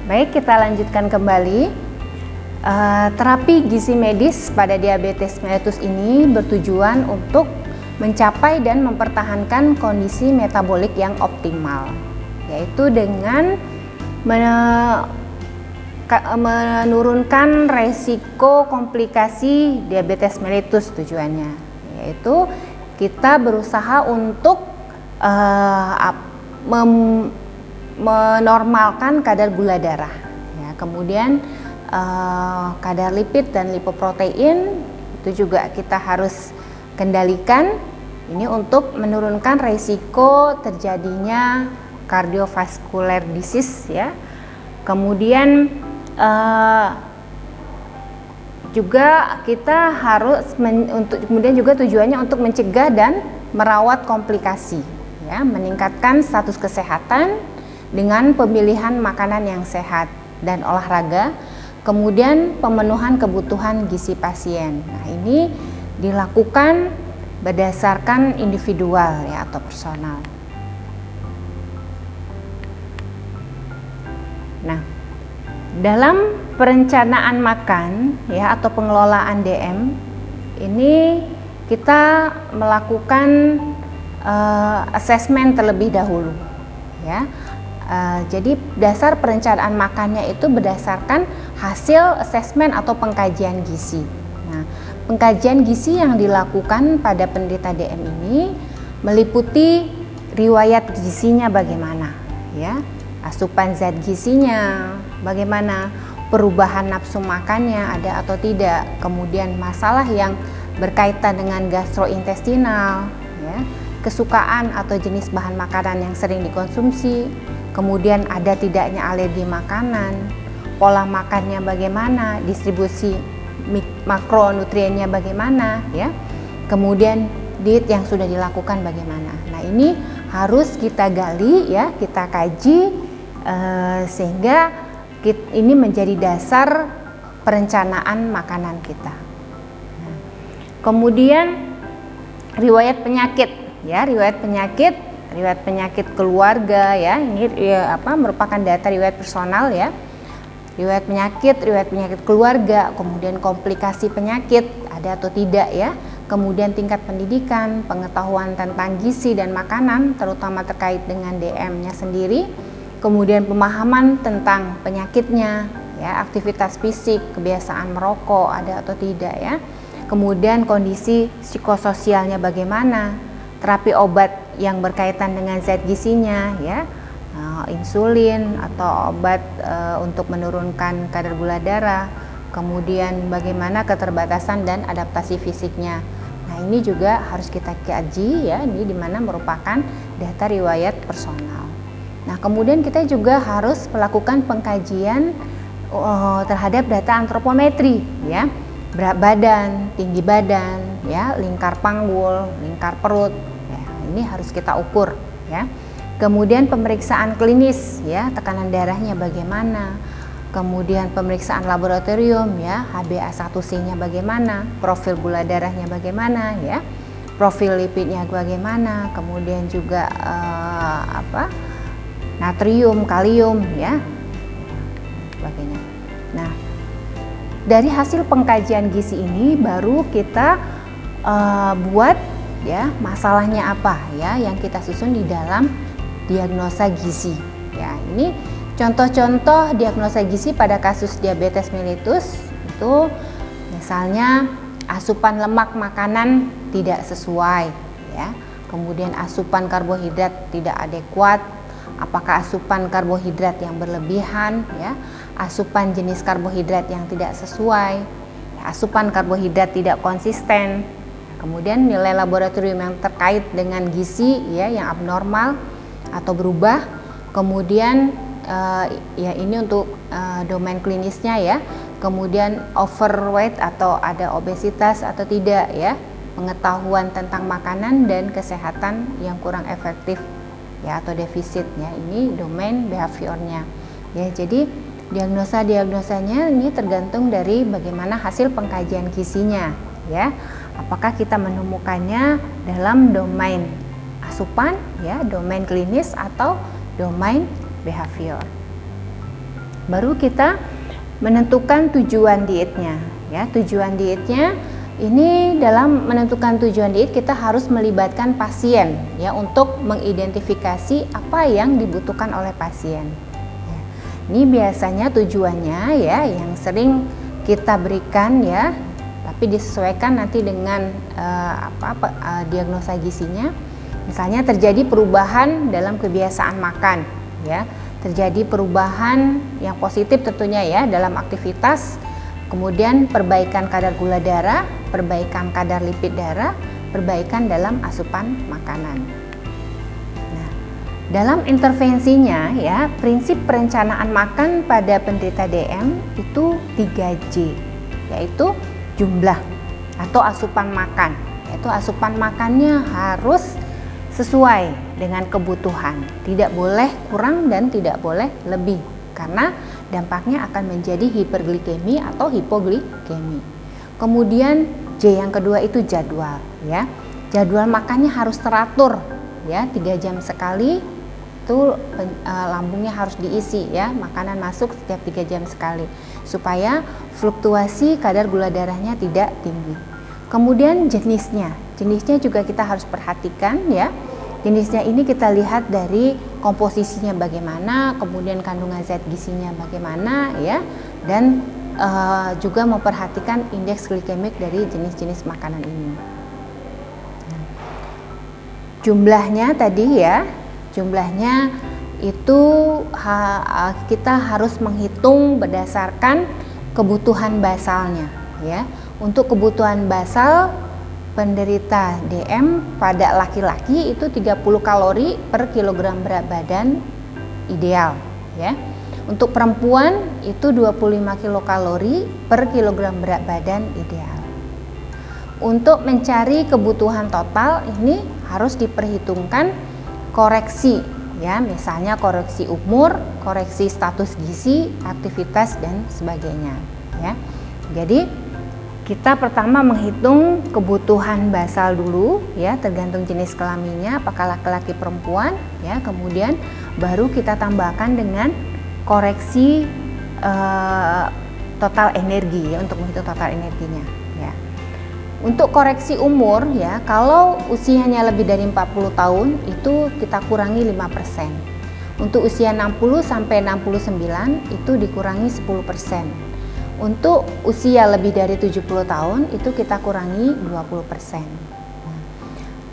Baik, kita lanjutkan kembali. Terapi gizi medis pada diabetes mellitus ini bertujuan untuk mencapai dan mempertahankan kondisi metabolik yang optimal, yaitu dengan menurunkan resiko komplikasi diabetes mellitus tujuannya, yaitu kita berusaha untuk menormalkan kadar gula darah, ya. Kemudian kadar lipid dan lipoprotein itu juga kita harus kendalikan, ini untuk menurunkan resiko terjadinya cardiovascular disease, ya. Kemudian juga kita harus kemudian juga tujuannya untuk mencegah dan merawat komplikasi, ya, meningkatkan status kesehatan dengan pemilihan makanan yang sehat dan olahraga, kemudian pemenuhan kebutuhan gizi pasien. Nah, ini dilakukan berdasarkan individual, ya, atau personal. Nah, dalam perencanaan makan, ya, atau pengelolaan DM ini kita melakukan asesmen terlebih dahulu, ya. Jadi dasar perencanaan makannya itu berdasarkan hasil asesmen atau pengkajian gizi. Nah, pengkajian gizi yang dilakukan pada penderita DM ini meliputi riwayat gizinya bagaimana, ya, asupan zat gizinya bagaimana, perubahan nafsu makannya ada atau tidak, kemudian masalah yang berkaitan dengan gastrointestinal, ya, kesukaan atau jenis bahan makanan yang sering dikonsumsi, kemudian ada tidaknya alergi makanan, pola makannya bagaimana, distribusi makronutriennya bagaimana, ya, kemudian diet yang sudah dilakukan bagaimana. Nah, ini harus kita gali, ya, kita kaji sehingga ini menjadi dasar perencanaan makanan kita. Nah, kemudian riwayat penyakit, ya, riwayat penyakit keluarga, ya, ini merupakan data riwayat personal, ya, riwayat penyakit keluarga, kemudian komplikasi penyakit ada atau tidak, ya, kemudian tingkat pendidikan, pengetahuan tentang gizi dan makanan terutama terkait dengan DM-nya sendiri, kemudian pemahaman tentang penyakitnya, ya, aktivitas fisik, kebiasaan merokok ada atau tidak, ya, kemudian kondisi psikososialnya bagaimana, terapi obat yang berkaitan dengan zat gizinya, ya, insulin atau obat untuk menurunkan kadar gula darah, kemudian bagaimana keterbatasan dan adaptasi fisiknya. Nah, ini juga harus kita kaji, ya, ini dimana merupakan data riwayat personal. Nah, kemudian kita juga harus melakukan pengkajian terhadap data antropometri, ya, berat badan, tinggi badan, ya, lingkar panggul, lingkar perut, ya, ini harus kita ukur, ya. Kemudian pemeriksaan klinis, ya, tekanan darahnya bagaimana, kemudian pemeriksaan laboratorium, ya, HbA1c-nya bagaimana, profil gula darahnya bagaimana, ya, profil lipidnya bagaimana, kemudian juga natrium, kalium, ya, sebagainya. Nah, dari hasil pengkajian gizi ini baru kita buat, ya, masalahnya apa, ya, yang kita susun di dalam diagnosa gizi, ya. Ini contoh-contoh diagnosa gizi pada kasus diabetes mellitus itu misalnya asupan lemak makanan tidak sesuai, ya, kemudian asupan karbohidrat tidak adekuat, apakah asupan karbohidrat yang berlebihan, ya, asupan jenis karbohidrat yang tidak sesuai, asupan karbohidrat tidak konsisten, kemudian nilai laboratorium yang terkait dengan gizi, ya, yang abnormal atau berubah, kemudian ya, ini untuk domain klinisnya, ya, kemudian overweight atau ada obesitas atau tidak, ya, pengetahuan tentang makanan dan kesehatan yang kurang efektif, ya, atau defisitnya, ini domain behaviornya, ya. Jadi diagnosanya ini tergantung dari bagaimana hasil pengkajian gizinya, ya, apakah kita menemukannya dalam domain asupan, ya, domain klinis atau domain behavior. Baru kita menentukan tujuan dietnya. Ya, tujuan dietnya ini, dalam menentukan tujuan diet kita harus melibatkan pasien ya untuk mengidentifikasi apa yang dibutuhkan oleh pasien. Ya, ini biasanya tujuannya ya yang sering kita berikan ya, tapi disesuaikan nanti dengan diagnosa gizinya. Misalnya terjadi perubahan dalam kebiasaan makan ya, terjadi perubahan yang positif tentunya ya dalam aktivitas, kemudian perbaikan kadar gula darah, perbaikan kadar lipid darah, perbaikan dalam asupan makanan. Nah, dalam intervensinya ya, prinsip perencanaan makan pada penderita DM itu 3J, yaitu jumlah atau asupan makan. Yaitu asupan makannya harus sesuai dengan kebutuhan, tidak boleh kurang dan tidak boleh lebih, karena dampaknya akan menjadi hiperglikemi atau hipoglikemi. Kemudian J yang kedua itu jadwal ya. Jadwal makannya harus teratur ya, 3 jam sekali itu lambungnya harus diisi ya, makanan masuk setiap 3 jam sekali supaya fluktuasi kadar gula darahnya tidak tinggi. Kemudian jenisnya juga kita harus perhatikan ya. Jenisnya ini kita lihat dari komposisinya bagaimana, kemudian kandungan zat gizinya bagaimana ya, dan juga memperhatikan indeks glikemik dari jenis-jenis makanan ini. Jumlahnya tadi ya, jumlahnya itu kita harus menghitung berdasarkan kebutuhan basalnya ya. Untuk kebutuhan basal penderita DM pada laki-laki itu 30 kalori per kilogram berat badan ideal ya. Untuk perempuan itu 25 kilokalori per kilogram berat badan ideal. Untuk mencari kebutuhan total ini harus diperhitungkan koreksi ya, misalnya koreksi umur, koreksi status gizi, aktivitas dan sebagainya ya. Jadi kita pertama menghitung kebutuhan basal dulu ya, tergantung jenis kelaminnya apakah laki-laki perempuan ya, kemudian baru kita tambahkan dengan koreksi total energi ya, untuk menghitung total energinya ya. Untuk koreksi umur ya, kalau usianya lebih dari 40 tahun itu kita kurangi 5%. Untuk usia 60 sampai 69 itu dikurangi 10%. Untuk usia lebih dari 70 tahun itu kita kurangi 20%.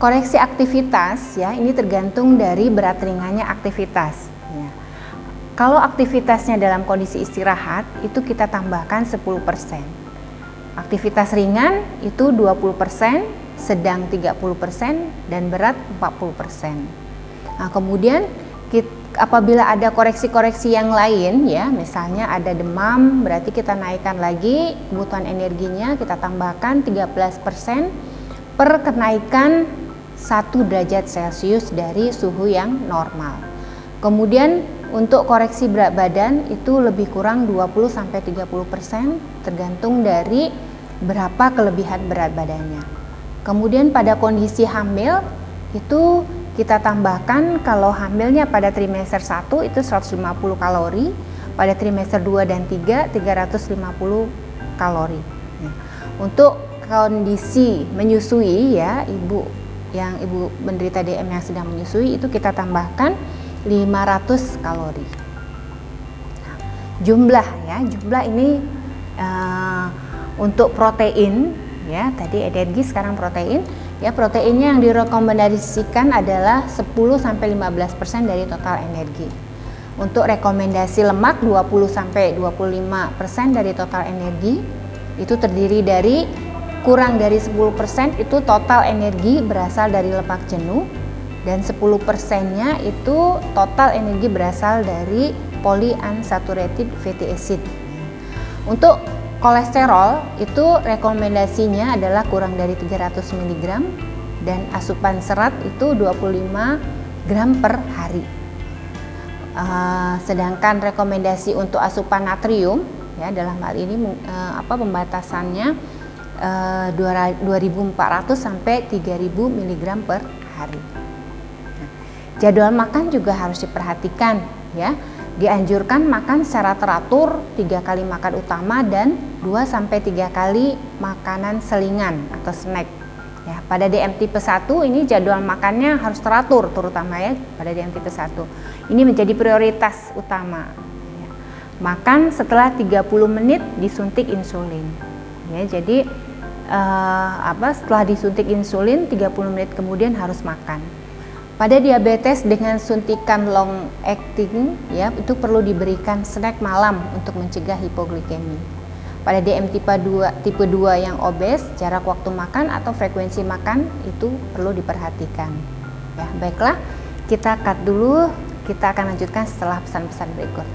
Koreksi aktivitas ya, ini tergantung dari berat ringannya aktivitas ya. Kalau aktivitasnya dalam kondisi istirahat itu kita tambahkan 10%. Aktivitas ringan itu 20%, sedang 30% dan berat 40%. Nah, kemudian apabila ada koreksi-koreksi yang lain ya, misalnya ada demam, berarti kita naikkan lagi kebutuhan energinya, kita tambahkan 13% per kenaikan 1 derajat Celcius dari suhu yang normal. Kemudian untuk koreksi berat badan itu lebih kurang 20-30% tergantung dari berapa kelebihan berat badannya. Kemudian pada kondisi hamil itu kita tambahkan, kalau hamilnya pada trimester 1 itu 150 kalori, pada trimester 2 dan 3 350 kalori. Untuk kondisi menyusui ya, ibu menderita DM yang sedang menyusui itu kita tambahkan 500 kalori. Nah, jumlah ini untuk protein ya, tadi energi sekarang protein. Ya, proteinnya yang direkomendasikan adalah 10-15% dari total energi. Untuk rekomendasi lemak 20-25% dari total energi. Itu terdiri dari kurang dari 10% itu total energi berasal dari lemak jenuh, dan 10%-nya itu total energi berasal dari polyunsaturated fatty acid. Untuk kolesterol itu rekomendasinya adalah kurang dari 300 mg dan asupan serat itu 25 gram per hari. Sedangkan rekomendasi untuk asupan natrium ya, dalam hal ini pembatasannya 2.400 sampai 3.000 mg per hari. Jadwal makan juga harus diperhatikan ya. Dianjurkan makan secara teratur 3 kali makan utama dan 2-3 kali makanan selingan atau snack. Ya, pada DM tipe 1 ini jadwal makannya harus teratur, terutama ya pada DM tipe 1. Ini menjadi prioritas utama. Ya. Makan setelah 30 menit disuntik insulin. Ya, jadi setelah disuntik insulin 30 menit kemudian harus makan. Pada diabetes dengan suntikan long acting ya, itu perlu diberikan snack malam untuk mencegah hipoglikemi. Pada DM tipe 2 yang obes, jarak waktu makan atau frekuensi makan itu perlu diperhatikan. Ya, baiklah, kita cut dulu, kita akan lanjutkan setelah pesan-pesan berikut.